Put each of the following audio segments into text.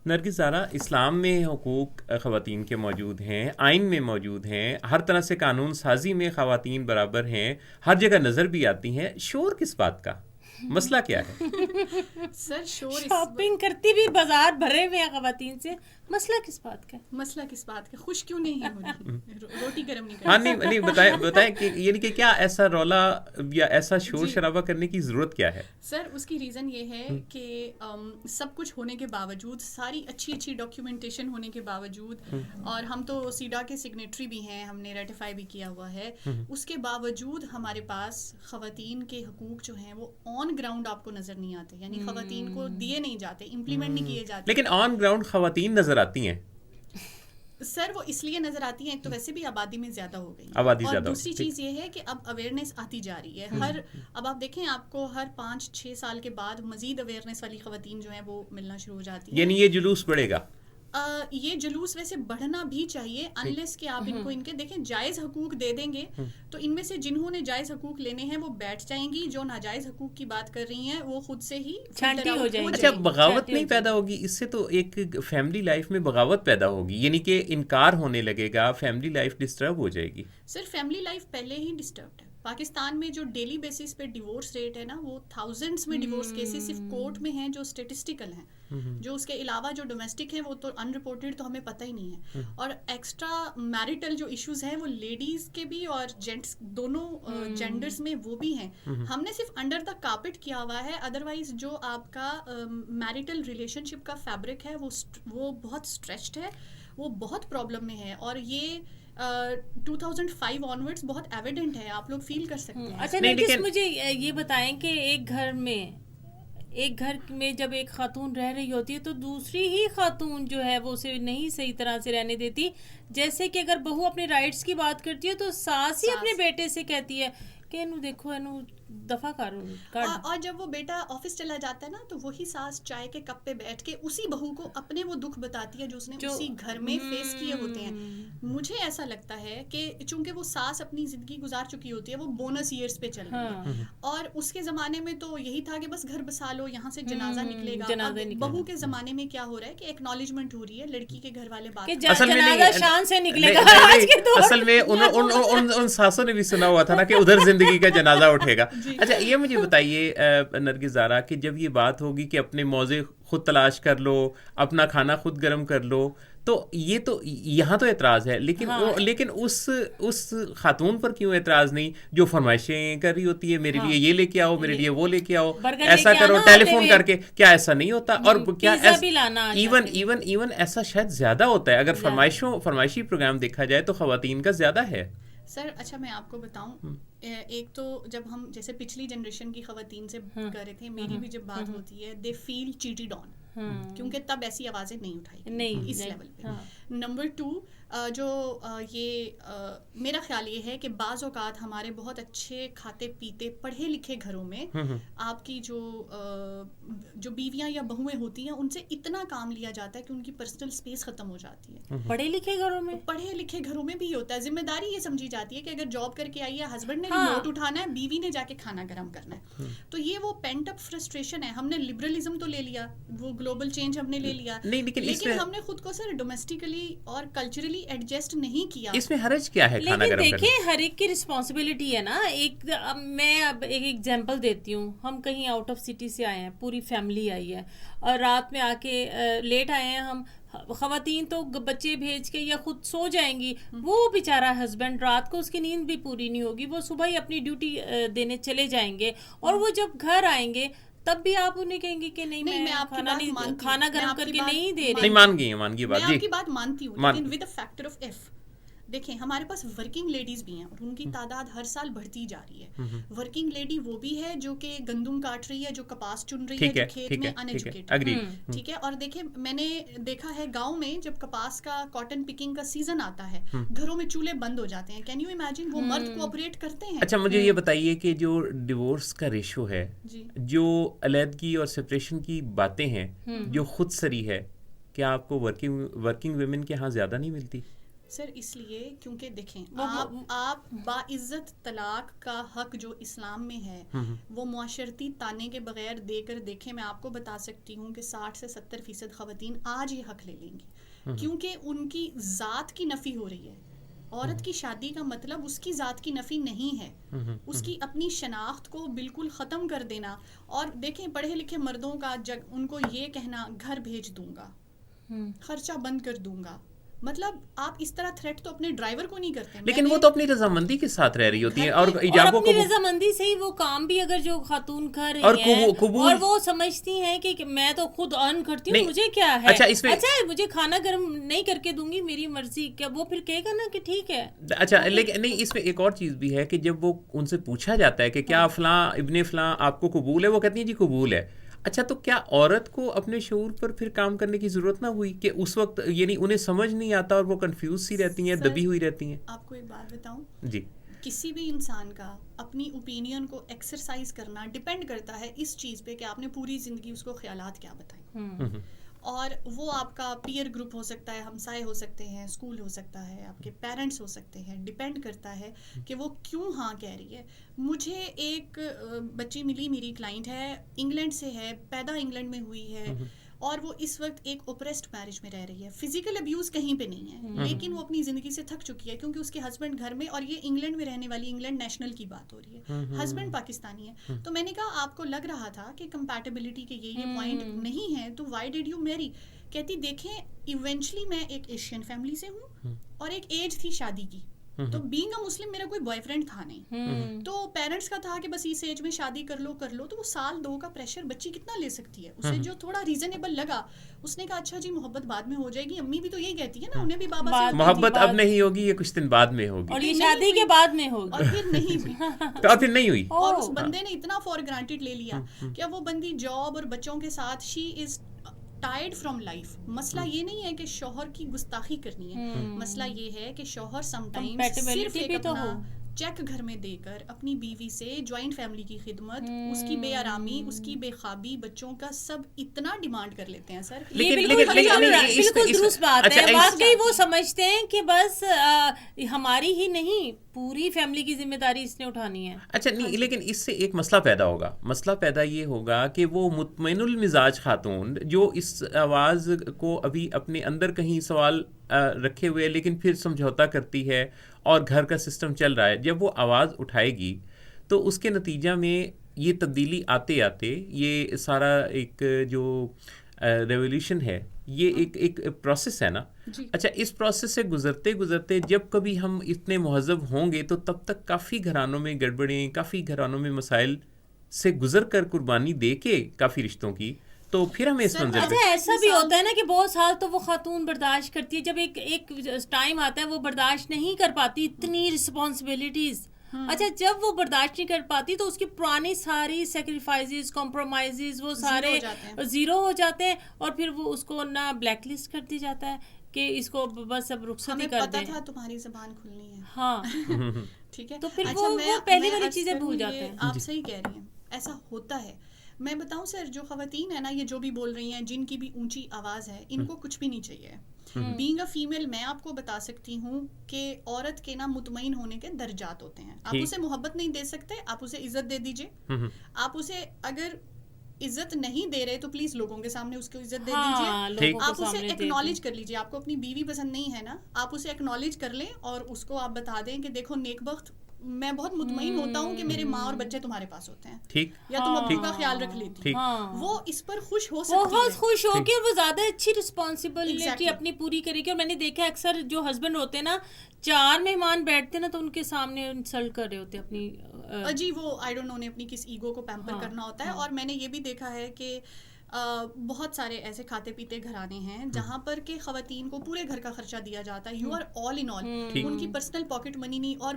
نرگس زارا، اسلام میں حقوق خواتین کے موجود ہیں، آئین میں موجود ہیں، ہر طرح سے قانون سازی میں خواتین برابر ہیں، ہر جگہ نظر بھی آتی ہیں، شور کس بات کا؟ مسئلہ کیا ہے؟ سر شاپنگ کرتی بھی بازار بھرے ہوئے ہیں خواتین سے، مسئلہ کس بات کا؟ مسئلہ کس بات کا؟ خوش کیوں نہیں ہو رہی؟ روٹی گرم نہیں ہاں نہیں بتائیں کہ یعنی کہ کیا ایسا رولا یا ایسا شور شرابہ کرنے کی ضرورت کیا ہے؟ سر اس کی ریزن یہ ہے کہ سب کچھ ہونے کے باوجود، ساری اچھی ڈاکیومنٹیشن ہونے کے باوجود، اور ہم تو سیڈا کے سگنیٹری بھی ہیں، ہم نے ریٹیفائی بھی کیا ہوا ہے، اس کے باوجود ہمارے پاس خواتین کے حقوق جو ہیں وہ آن گراؤنڈ آپ کو نظر نہیں آتے، یعنی خواتین کو دیے نہیں جاتے، امپلیمنٹ نہیں کیے جاتے. لیکن آن گراؤنڈ خواتین نظر آتی ہیں سر وہ اس لیے نظر آتی ہیں، ایک تو ویسے بھی آبادی میں زیادہ ہو گئی، اور دوسری چیز یہ ہے کہ اب اویئرنیس آتی جا رہی ہے، اب آپ دیکھیں آپ کو ہر 5-6 سال کے بعد مزید اویئرنیس والی خواتین جو ہیں وہ ملنا شروع ہو جاتی ہیں. یعنی یہ جلوس بڑھے گا؟ یہ جلوس ویسے بڑھنا بھی چاہیے، انلیس کہ آپ ان کو ان کے دیکھیں جائز حقوق دے دیں گے تو ان میں سے جنہوں نے جائز حقوق لینے ہیں وہ بیٹھ جائیں گی، جو ناجائز حقوق کی بات کر رہی ہیں وہ خود سے ہی چھانٹی ہو جائیں گی. اچھا، بغاوت نہیں پیدا ہوگی اس سے؟ تو ایک فیملی لائف میں بغاوت پیدا ہوگی، یعنی کہ انکار ہونے لگے گا، فیملی لائف ڈسٹرب ہو جائے گی. سر فیملی لائف پہلے ہی ڈسٹربڈ ہے. پاکستان میں جو ڈیلی بیسس پہ ڈیورس ریٹ ہے نا، وہ تھاؤزنڈس میں ڈیورس کیسز صرف کورٹ میں ہیں جو اسٹیٹسٹیکل ہیں، جو اس کے علاوہ جو ڈومیسٹک ہیں وہ تو ان رپورٹڈ تو ہمیں پتہ ہی نہیں ہے. اور ایکسٹرا میریٹل جو ایشوز ہیں وہ لیڈیز کے بھی اور جینٹس دونوں جینڈرز میں وہ بھی ہیں. ہم نے صرف انڈر دا کارپٹ کیا ہوا ہے، ادروائز جو آپ کا میریٹل ریلیشن شپ کا فیبرک ہے وہ بہت اسٹریچڈ ہے، وہ بہت پرابلم میں ہے، اور یہ 2005 آنورڈس بہت ایویڈنٹ ہے، آپ لوگ فیل کر سکتے ہیں. اچھا نرگس، مجھے یہ بتائیں کہ ایک گھر میں جب ایک خاتون رہ رہی ہوتی ہے تو دوسری ہی خاتون جو ہے وہ اسے نہیں صحیح طرح سے رہنے دیتی. جیسے کہ اگر بہو اپنے رائٹس کی بات کرتی ہے تو ساس ہی اپنے بیٹے سے کہتی ہے کہ انو دیکھو انو دفعہ کر. اور جب وہ بیٹا آفس چلا جاتا ہے نا تو وہی ساس چائے کے کپ پہ بیٹھ کے اسی بہو کو اپنے وہ دکھ بتاتی ہے جو اس نے اسی گھر میں فیس کیے ہوتے ہیں. مجھے ایسا لگتا ہے کہ چونکہ وہ ساس اپنی زندگی گزار چکی ہوتی ہے، وہ بونس ایئرز پہ چل رہی ہے، اور اس کے زمانے میں تو یہی تھا کہ بس گھر بسا لو، یہاں سے جنازہ نکلے گا. بہو کے زمانے میں کیا ہو رہا ہے کہ ایکنالجمنٹ ہو رہی ہے، لڑکی کے گھر والے بات جنازہ شان سے نکلے گا. اصل میں ان ساسوں نے بھی سنا ہوا تھا نا کہ ادھر زندگی کا جنازہ اٹھے گا. اچھا یہ مجھے بتائیے نرگس زارا کہ جب یہ بات ہوگی کہ اپنے موضع خود تلاش کر لو، اپنا کھانا خود گرم کر لو، تو یہ تو یہاں تو اعتراض ہے، لیکن اس خاتون پر کیوں اعتراض نہیں جو فرمائشیں کر رہی ہوتی ہے، میرے لیے یہ لے کے آؤ، میرے لیے وہ لے کے آؤ، ایسا کرو، ٹیلی فون کر کے؟ کیا ایسا نہیں ہوتا؟ اور کیا ایون ایسا شاید زیادہ ہوتا ہے؟ اگر فرمائشی پروگرام دیکھا جائے تو خواتین کا زیادہ ہے. سر اچھا میں آپ کو بتاؤں، ایک تو جب ہم جیسے پچھلی جنریشن کی خواتین سے کر رہے تھے، میری بھی جب بات ہوتی ہے دے فیل چیٹڈ آن، کیونکہ تب ایسی آوازیں نہیں اٹھائی اس لیول پہ. نمبر 2 جو یہ میرا خیال یہ ہے کہ بعض اوقات ہمارے بہت اچھے کھاتے پیتے پڑھے لکھے گھروں میں آپ کی جو بیویاں یا بہویں ہوتی ہیں ان سے اتنا کام لیا جاتا ہے کہ ان کی پرسنل اسپیس ختم ہو جاتی ہے. پڑھے لکھے گھروں میں بھی ہوتا ہے. ذمہ داری یہ سمجھی جاتی ہے کہ اگر جاب کر کے آئی ہے، ہسبینڈ نے ریموٹ اٹھانا ہے، بیوی نے جا کے کھانا گرم کرنا ہے. تو یہ وہ پینٹ اپ فرسٹریشن ہے. ہم نے لبرلزم تو لے لیا، وہ گلوبل چینج ہم نے لے لیا، لیکن ہم نے خود کو سر ڈومیسٹکلی اور کلچرلی ایڈجسٹ نہیں کیا. اس میں حرج کیا ہے کھانا گرم کرنے؟ لیکن دیکھیں ہر ایک کی رسپانسبلٹی ہے نا. میں اب ایک ایگزامپل دیتی ہوں. ہم کہیں آؤٹ آف سٹی سے آئے ہیں، پوری فیملی آئی ہے، اور رات میں آ کے لیٹ آئے ہیں ہم. خواتین تو بچے بھیج کے یا خود سو جائیں گی، وہ بیچارہ ہسبینڈ رات کو اس کی نیند بھی پوری نہیں ہوگی، وہ صبح ہی اپنی ڈیوٹی دینے چلے جائیں گے، اور وہ جب گھر آئیں گے تب بھی آپ انہیں کہیں گے کہ نہیں میں کھانا گرم کر کے نہیں دے رہی. مان گئی بات. میں آپ کی بات مانتی ہوں، لیکن with a factor of F. دیکھیں ہمارے پاس ورکنگ لیڈیز بھی ہیں اور ان کی تعداد ہر سال بڑھتی جا رہی ہے. ورکنگ لیڈی وہ بھی ہے جو کہ گندم کاٹ رہی ہے، جو کپاس چن رہی ہے، جو کھیت میں ان ایجوکیٹڈ. ٹھیک ہے. اور دیکھیں میں نے دیکھا ہے گاؤں میں جب کپاس کا کاٹن پکنگ کا سیزن آتا ہے، گھروں میں چولہے بند ہو جاتے ہیں. Can you imagine? وہ مرد کوآپریٹ کرتے ہیں. اچھا مجھے یہ بتائیے کہ جو ڈیورس کا ریشو ہے، جو علیحدگی اور سپریشن کی باتیں ہیں، جو خود سری ہے، کیا آپ کو ورکنگ ویمن کے ہاں زیادہ نہیں ملتی؟ سر اس لیے کیونکہ دیکھیں آپ باعزت طلاق کا حق جو اسلام میں ہے وہ معاشرتی تانے کے بغیر دے کر دیکھیں. میں آپ کو بتا سکتی ہوں کہ 60 سے 70% خواتین آج یہ حق لے لیں گی کیونکہ ان کی ذات کی نفی ہو رہی ہے. عورت کی شادی کا مطلب اس کی ذات کی نفی نہیں ہے, اس کی اپنی شناخت کو بالکل ختم کر دینا. اور دیکھیں پڑھے لکھے مردوں کا ان کو یہ کہنا گھر بھیج دوں گا, خرچہ بند کر دوں گا, مطلب آپ اس طرح تھریٹ تو اپنے ڈرائیور کو نہیں کرتے. لیکن وہ تو اپنی رضامندی کے ساتھ رہ رہی ہوتی ہیں اور ایجابوں کو اپنی رضامندی سے ہی وہ کام بھی اگر جو خاتون کر رہی ہیں اور وہ سمجھتی ہیں کہ میں تو خود ارن کرتی ہوں, مجھے کیا ہے, اچھا مجھے کھانا گرم نہیں کر کے دوں گی, میری مرضی, کیا وہ پھر کہے گا نا کہ ٹھیک ہے. اچھا لیکن نہیں, اس میں ایک اور چیز بھی ہے کہ جب وہ ان سے پوچھا جاتا ہے کہ کیا فلاں ابن فلاں آپ کو قبول ہے, وہ کہتی ہیں جی قبول ہے. اچھا تو کیا عورت کو اپنے شعور پر پھر کام کرنے کی ضرورت نہ ہوئی کہ اس وقت یعنی انہیں سمجھ نہیں آتا اور وہ کنفیوز سی رہتی ہیں, دبی ہوئی رہتی ہیں؟ آپ کو ایک بات بتاؤں جی, کسی بھی انسان کا اپنی اوپینین کو ایکسرسائز کرنا ڈیپینڈ کرتا ہے اس چیز پہ کہ آپ نے پوری زندگی اس کو خیالات کیا بتائیں. اور وہ آپ کا پیئر گروپ ہو سکتا ہے, ہمسائے ہو سکتے ہیں, اسکول ہو سکتا ہے, آپ کے پیرنٹس ہو سکتے ہیں, ڈیپینڈ کرتا ہے کہ وہ کیوں ہاں کہہ رہی ہے. مجھے ایک بچی ملی, میری کلائنٹ ہے, انگلینڈ سے ہے, پیدا انگلینڈ میں ہوئی ہے اور وہ اس وقت ایک اوپریسڈ میرج میں رہ رہی ہے. فزیکل ابیوز کہیں پہ نہیں ہے لیکن وہ اپنی زندگی سے تھک چکی ہے کیونکہ اس کے ہسبینڈ گھر میں, اور یہ انگلینڈ میں رہنے والی, انگلینڈ نیشنل کی بات ہو رہی ہے, ہسبینڈ پاکستانی ہے. تو میں نے کہا آپ کو لگ رہا تھا کہ کمپیٹیبلٹی کے یہ پوائنٹ نہیں ہے تو وائی ڈیڈ یو میری. کہتی دیکھیں ایونچولی میں ایک ایشین فیملی سے ہوں اور ایک ایج تھی شادی کی, تو بینگ اے مسلم میرا کوئی بوائے فرینڈ تھا نہیں, تو پیرنٹس کا تھا کہ بس اس ایج میں شادی کر لو, تو وہ 2 کا پریشر بچی کتنا لے سکتی ہے. اسے جو تھوڑا ریزنیبل لگا اس نے کہا اچھا جی محبت بعد میں ہو جائے گی. امی بھی تو یہی کہتی ہے نا, انہیں بھی بابا سے محبت اب نہیں ہوگی, یہ کچھ دن بعد میں ہوگی اور یہ شادی کے بعد میں ہوگی, اور پھر نہیں ہوئی اور پھر نہیں ہوئی. اور اس بندے نے اتنا فار گرانٹیڈ لے لیا کہ وہ بندی جاب اور بچوں کے ساتھ شی از ٹائرڈ فرام لائف. مسئلہ یہ نہیں ہے کہ شوہر کی گستاخی کرنی ہے, مسئلہ یہ ہے کہ شوہر سم ٹائمز صرف ایک اپنا چیک گھر میں دے کر اپنی بیوی سے جوائنٹ فیملی کی خدمت, اس کی بے آرامی, اس کی بے خوابی, بچوں کا سب اتنا ڈیمانڈ کر لیتے ہیں. سر بالکل درست بات ہے, واقعی وہ سمجھتے ہیں کہ بس ہماری ہی نہیں پوری فیملی کی ذمہ داری اس نے اٹھانی ہے. اچھا نہیں, لیکن اس سے ایک مسئلہ پیدا ہوگا. مسئلہ پیدا یہ ہوگا کہ وہ مطمئن المزاج خاتون جو اس آواز کو ابھی اپنے اندر کہیں سوال رکھے ہوئے لیکن پھر سمجھوتا کرتی ہے اور گھر کا سسٹم چل رہا ہے, جب وہ آواز اٹھائے گی تو اس کے نتیجہ میں یہ تبدیلی آتے آتے یہ سارا ایک جو ریولیوشن ہے یہ ایک پروسیس ہے نا. اچھا اس پروسیس سے گزرتے گزرتے جب کبھی ہم اتنے مہذب ہوں گے تو تب تک کافی گھرانوں میں گڑبڑیں, کافی گھرانوں میں مسائل سے گزر کر قربانی دے کے کافی رشتوں کی, تو پھر ہمیں اس منظر اچھا ایسا بھی ہوتا ہے نا کہ بہت سال تو وہ خاتون برداشت کرتی ہے, جب ایک ٹائم آتا ہے وہ برداشت نہیں کر پاتی اتنی رسپانسبلٹیز. اچھا جب وہ برداشت نہیں کر پاتی تو اس کی پرانی ساری سیکریفائزز, کمپرومائزز وہ سارے زیرو ہو جاتے ہیں اور پھر وہ اس کو نہ بلیک لسٹ کر دی جاتا ہے کہ اس کو بس اب رخصتی کر دیں. ہمیں پتا تھا تمہاری زبان کھلنی ہے, ہاں ٹھیک ہے, تو پھر وہ پہلی والی چیزیں بھول جاتے ہیں. آپ صحیح کہہ رہی ہیں, ایسا ہوتا ہے. میں بتاؤں سر, جو خواتین ہیں نا یہ جو بھی بول رہی ہیں, جن کی بھی اونچی آواز ہے, ان کو کچھ بھی نہیں چاہیے. بینگ اے فیمیل میں آپ کو بتا سکتی ہوں کہ عورت کے نا مطمئن ہونے کے درجات ہوتے ہیں. آپ اسے محبت نہیں دے سکتے, آپ اسے عزت دے دیجئے. آپ اسے اگر عزت نہیں دے رہے تو پلیز لوگوں کے سامنے اس کو عزت دے دیجئے. آپ اسے ایکنالج کر لیجئے. آپ کو اپنی بیوی پسند نہیں ہے نا, آپ اسے ایکنالج کر لیں اور اس کو آپ بتا دیں کہ دیکھو نیک بخت, میں بہت مطمئن ہوتا ہوں کہ میرے ماں اور بچے تمہارے پاس ہوتے ہیں, ٹھیک, یا تم ابو کا خیال رکھ لیتی. وہ اس پر خوش ہو سکتی ہے, خوش ہو کے وہ زیادہ اچھی رسپانسبلٹی اپنی پوری کرے گی. اور میں نے دیکھا اکثر جو ہسبینڈ ہوتے ہیں نا, 4 مہمان بیٹھتے ہیں نا تو ان کے سامنے انسلٹ کر رہے ہوتے ہیں اپنی جی وہ آئی ڈونٹ نو نے اپنی کس ایگو کو پیمپر کرنا ہوتا ہے. اور میں نے یہ بھی دیکھا ہے کہ بہت سارے ایسے کھاتے پیتے گھرانے ہیں جہاں پر کہ خواتین کو پورے گھر کا خرچہ دیا جاتا ہے. یو آر آل ان آل, ان کی پرسنل پاکٹ منی نہیں, اور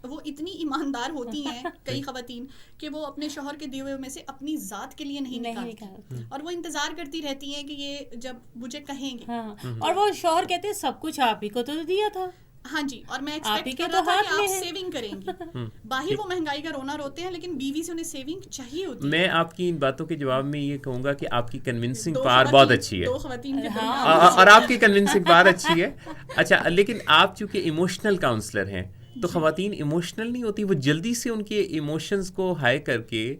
وہ اتنی ایماندار ہوتی ہیں کئی خواتین کہ وہ اپنے شوہر کے دیے ہوئے میں سے اپنی ذات کے لیے نہیں نکالتی, اور وہ انتظار کرتی رہتی ہیں کہ یہ جب مجھے کہیں گے. اور وہ شوہر کہتے ہیں سب کچھ آپ ہی کو تو دیا تھا. ہاں جی، اور میں آپ ہی ایکسپیکٹ کے کر تو رہا تھا ہاتھ کہ میں آپ ہے۔ سیونگ کریں گی. باہر وہ مہنگائی کا رونا روتے ہیں لیکن بیوی سے انہیں سیونگ چاہیے ہوتی ہے. میں آپ کی ان باتوں کے جواب میں یہ کہوں گا کہ آپ کی کنونسنگ دو پاور خواتین- بہت اچھی ہے، دو خواتین کے ہاں، درمیان اور آپ کی کنونسنگ پاور اچھی ہے. اچھا، لیکن آپ چونکہ ایموشنل کاؤنسلر ہیں تو خواتین ایموشنل نہیں ہوتی، وہ جلدی سے ان کے ایموشنز کو ہائی کر کے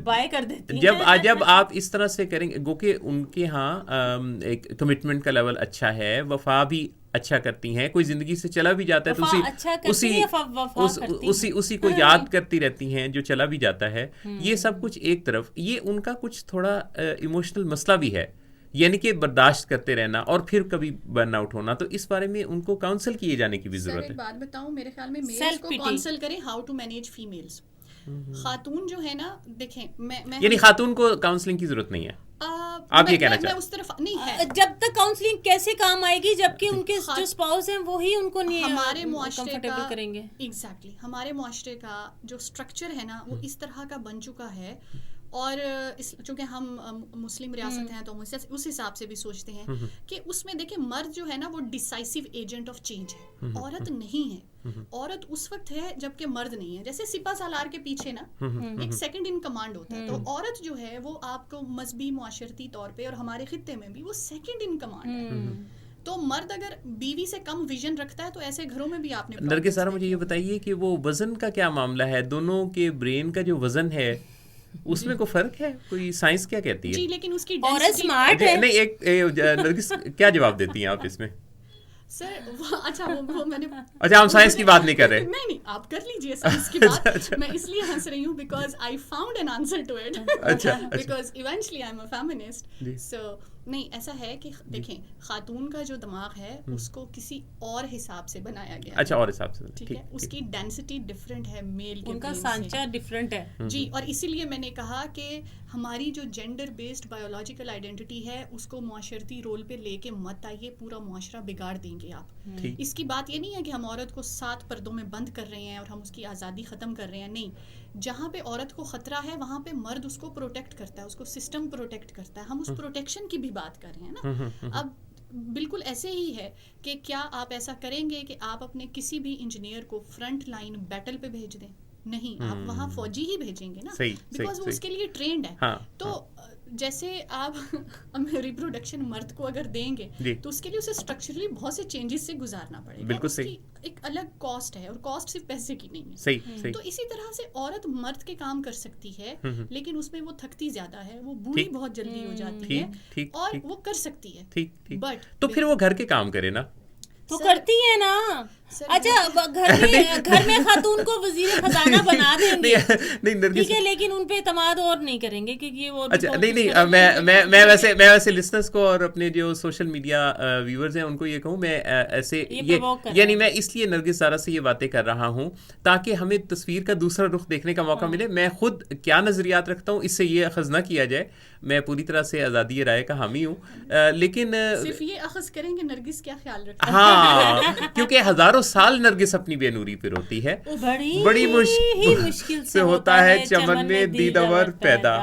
بائی کر دیتی ہیں. جب آپ اس طرح سے کریں گے، گو کہ ان کے ہاں ایک کمٹمنٹ کا لیول اچھا ہے، وفا بھی اچھا کرتی ہیں، کوئی زندگی سے چلا بھی جاتا ہے تو اسی کو یاد کرتی رہتی ہیں جو چلا بھی جاتا ہے. یہ سب کچھ ایک طرف، یہ ان کا کچھ تھوڑا ایموشنل مسئلہ بھی ہے، یعنی کہ برداشت کرتے رہنا اور پھر کبھی برن آؤٹ ہونا. تو اس بارے میں ان کو کاؤنسل کیے جانے کی بھی ضرورت ہے. ایک بات بتاؤں، میرے خیال میں میلز کو کاؤنسل کریں ہاؤ ٹو مینیج فیمیلز. خاتون جو ہے نا، دیکھیں میں یعنی خاتون کو کاؤنسلنگ کی ضرورت نہیں ہے، آپ یہ کہنا چاہتے ہیں؟ اس طرف نہیں ہے. جب تک کاؤنسلنگ کیسے کام آئے گی جبکہ ان کے جو اسپاؤس ہیں وہی ان کو نہیں ہمارے معاشرے کمفرٹیبل کریں گے. ایگزیکٹلی ہمارے معاشرے کا جو اسٹرکچر ہے نا وہ اس طرح کا بن چکا ہے، اور چونکہ ہم مسلم ریاست ہیں تو ہم اس حساب سے بھی سوچتے ہیں کہ اس میں دیکھیں مرد جو ہے نا وہ ڈیسائسو ایجنٹ آف چینج ہے، عورت نہیں ہے. عورت اس وقت ہے جبکہ مرد نہیں ہے. جیسے سپہ سالار کے پیچھے نا ایک سیکنڈ ان کمانڈ ہوتا ہے، تو عورت جو ہے وہ آپ کو مذہبی معاشرتی طور پہ اور ہمارے خطے میں بھی وہ سیکنڈ ان کمانڈ ہے. تو مرد اگر بیوی سے کم ویژن رکھتا ہے تو ایسے گھروں میں بھی آپ نے. نرگس سارا مجھے یہ بتائیے کہ وہ وزن کا کیا معاملہ ہے؟ دونوں کے برین کا جو وزن ہے اس میں کوئی فرق ہے؟ کوئی سائنس کیا کہتی ہے؟ جی لیکن اس کی عورت اسمارٹ ہے. نہیں، ایک نرگس کیا جواب دیتی ہیں آپ اس میں؟ سر اچھا وہ میں نے اچھا، ہم سائنس کی بات نہیں کر رہے. نہیں آپ کر لیجیے سائنس کی بات. میں اس لیے ہنس رہی ہوں because I found an answer to it, because eventually I am a feminist. So نہیں، ایسا ہے کہ دیکھیں خاتون کا جو دماغ ہے اس کو کسی اور حساب سے بنایا گیا. اچھا، اور حساب سے، ٹھیک ہے. اس کی ڈینسٹی ڈفرینٹ ہے میل کے، ان کا سانچہ ڈفرینٹ ہے. جی، اور اسی لیے میں نے کہا کہ ہماری جو جینڈر بیسڈ بایولوجیکل آئیڈینٹی ہے اس کو معاشرتی رول پہ لے کے مت آئیے، پورا معاشرہ بگاڑ دیں گے آپ. اس کی بات یہ نہیں ہے کہ ہم عورت کو 7 پردوں میں بند کر رہے ہیں اور ہم اس کی آزادی ختم کر رہے ہیں. نہیں، جہاں پہ عورت کو خطرہ ہے وہاں پہ مرد اس کو پروٹیکٹ کرتا ہے، اس کو سسٹم پروٹیکٹ کرتا ہے. ہم اس پروٹیکشن کی بھی بات کر رہے ہیں نا. اب بالکل ایسے ہی ہے کہ کیا آپ ایسا کریں گے کہ آپ اپنے کسی بھی انجینئر کو فرنٹ لائن بیٹل پہ بھیج دیں؟ نہیں، آپ وہاں فوجی ہی بھیجیں گے نا، بیکاز وہ اس کے لیے ٹرینڈ ہے. تو جیسے آپ ریپروڈکشن مرد کو اگر دیں گے تو اس کے لیے اسے اسٹرکچرلی بہت سے چینجز سے گزارنا پڑے گا. بالکل صحیح. ایک الگ کاسٹ ہے، اور کاسٹ صرف پیسے کی نہیں ہے. صحیح. تو اسی طرح سے عورت مرد کے کام کر سکتی ہے لیکن اس میں وہ تھکتی زیادہ ہے، وہ بوڑھی بہت جلدی ہو جاتی ہے، اور وہ کر سکتی ہے. بٹ تو پھر وہ گھر کے کام کرے نا، تو کرتی ہے نا. اچھا، گھر میں خاتون کو وزیر خزانہ بنا دیں گے، ٹھیک ہے، لیکن ان پہ اعتماد اور نہیں کریں گے کیونکہ وہ اچھا نہیں. میں ویسے لسنرس کو اور اپنے جو سوشل میڈیا ویورز ہیں ان کو یہ کہوں، میں ایسے یعنی میں اس لیے نرگس زارا سے یہ باتیں کر رہا ہوں تاکہ ہمیں تصویر کا دوسرا رخ دیکھنے کا موقع ملے. میں خود کیا نظریات رکھتا ہوں اس سے یہ اخذ نہ کیا جائے، میں پوری طرح سے آزادی رائے کا حامی ہوں، لیکن صرف یہ اخذ کریں گے نرگس کیا خیال رکھتا ہے. ہاں، کیونکہ ہزاروں سال نرگس اپنی بے نوری پہ روتی ہے، بڑی مشکل سے ہوتا ہے چمن میں دیدور پیدا.